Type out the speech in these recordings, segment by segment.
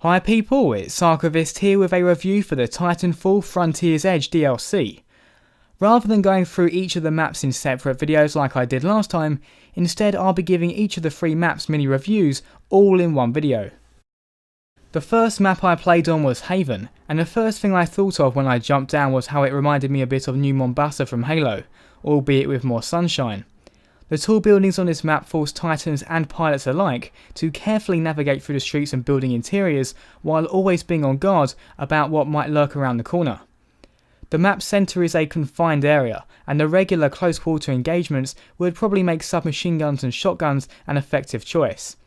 Hi people, it's Archivist here with a review for the Titanfall Frontier's Edge DLC. Rather than going through each of the maps in separate videos like I did last time, instead I'll be giving each of the 3 maps mini reviews all in one video. The first map I played on was Haven, and the first thing I thought of when I jumped down was how it reminded me a bit of New Mombasa from Halo, albeit with more sunshine. The tall buildings on this map force Titans and pilots alike to carefully navigate through the streets and building interiors while always being on guard about what might lurk around the corner. The map's centre is a confined area, and the regular close quarter engagements would probably make submachine guns and shotguns an effective choice.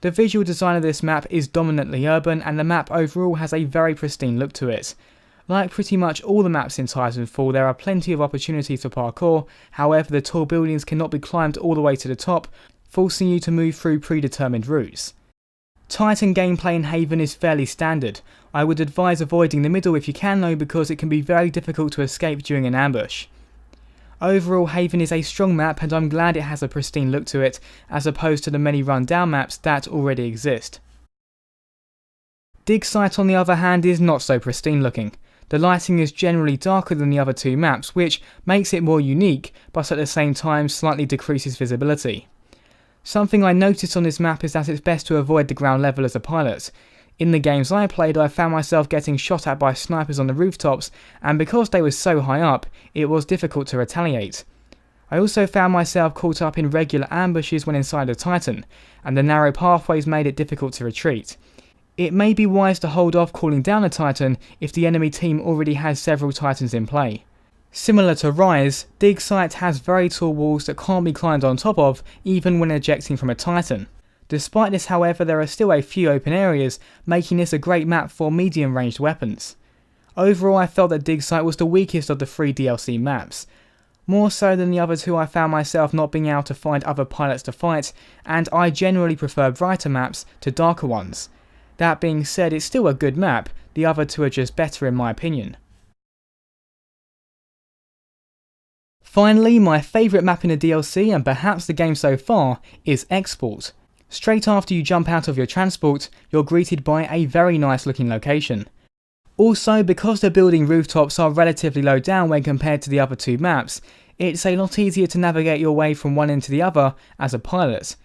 The visual design of this map is dominantly urban, and the map overall has a very pristine look to it. Like pretty much all the maps in Titanfall, there are plenty of opportunities for parkour, however the tall buildings cannot be climbed all the way to the top, forcing you to move through predetermined routes. Titan gameplay in Haven is fairly standard. I would advise avoiding the middle if you can though, because it can be very difficult to escape during an ambush. Overall, Haven is a strong map, and I'm glad it has a pristine look to it, as opposed to the many run-down maps that already exist. Dig Site on the other hand is not so pristine looking. The lighting is generally darker than the other 2 maps, which makes it more unique, but at the same time slightly decreases visibility. Something I noticed on this map is that it's best to avoid the ground level as a pilot. In the games I played, I found myself getting shot at by snipers on the rooftops, and because they were so high up, it was difficult to retaliate. I also found myself caught up in regular ambushes when inside a Titan, and the narrow pathways made it difficult to retreat. It may be wise to hold off calling down a Titan if the enemy team already has several Titans in play. Similar to Rise, Dig Site has very tall walls that can't be climbed on top of even when ejecting from a Titan. Despite this, however, there are still a few open areas, making this a great map for medium ranged weapons. Overall, I felt that Dig Site was the weakest of the 3 DLC maps. More so than the other 2, I found myself not being able to find other pilots to fight, and I generally prefer brighter maps to darker ones. That being said, it's still a good map, the other 2 are just better in my opinion. Finally, my favourite map in the DLC, and perhaps the game so far, is Export. Straight after you jump out of your transport, you're greeted by a very nice looking location. Also, because the building rooftops are relatively low down when compared to the other 2 maps, it's a lot easier to navigate your way from one end to the other as a pilot.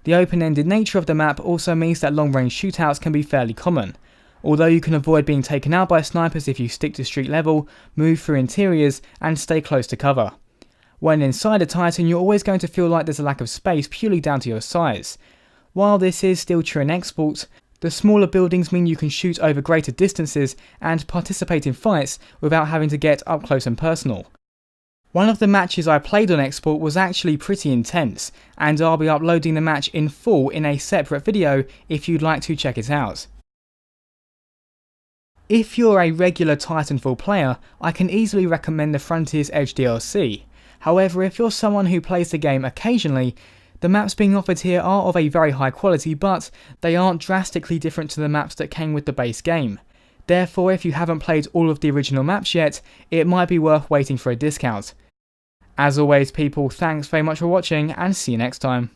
The open-ended nature of the map also means that long-range shootouts can be fairly common, although you can avoid being taken out by snipers if you stick to street level, move through interiors, and stay close to cover. When inside a Titan, you're always going to feel like there's a lack of space purely down to your size. While this is still true in Export, the smaller buildings mean you can shoot over greater distances and participate in fights without having to get up close and personal. One of the matches I played on Export was actually pretty intense, and I'll be uploading the match in full in a separate video if you'd like to check it out. If you're a regular Titanfall player, I can easily recommend the Frontier's Edge DLC. However, if you're someone who plays the game occasionally, the maps being offered here are of a very high quality, but they aren't drastically different to the maps that came with the base game. Therefore, if you haven't played all of the original maps yet, it might be worth waiting for a discount. As always people, thanks very much for watching, and see you next time.